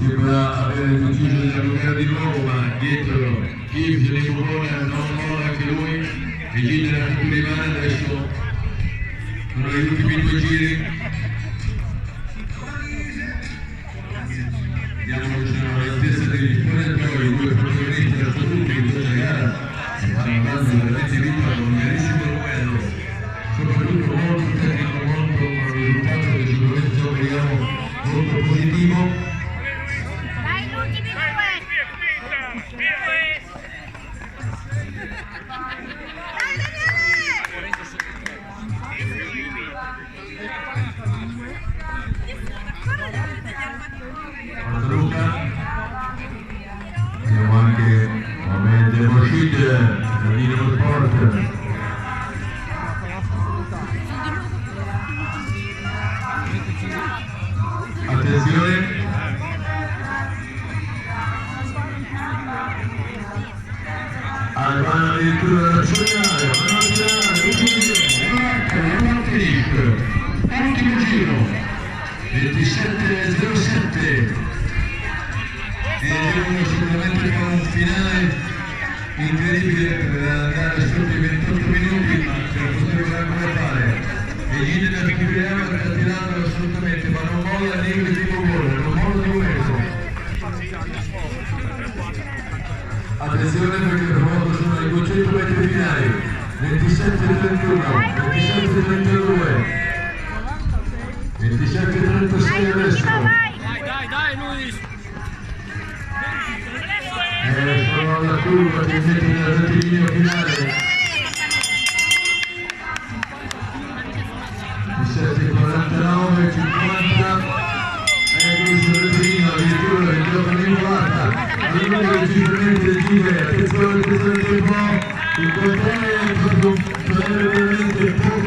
sembra avere deciso di allungare di nuovo, ma dietro Kiev se ne propone, non molla anche lui, e gira più rimane adesso sono gli ultimi due giri. Vediamo che sono all'altezza degli spogliatoi, i due protagonisti assoluti di questa gara stanno andando veramente vinto con un bellissimo duello, soprattutto molto tecnico, molto un risultato che sicuramente ci auguriamo molto positivo. Abbiamo anche Mohamed Moshid da Dinamo Sport. Attenzione, Albano addirittura nazionale, ultimo giro 27:07 e sicuramente con un finale incredibile per andare sotto i 28 minuti, ma per poter come fare e gli da Figueroa che sta tirando assolutamente, ma non molla né il primo gol, non molla di un metro. Attenzione perché per poco sono i 200 metri finali, 27:31, 27:32, 27:36 adesso. Dai Luis! Sono alla curva che mette nella rettilinea finale. 17:49, 50. Ecco sul rettilineo, addirittura il gioco di volata. Allora decisamente decide, attenzione, il controllo è proprio veramente poco.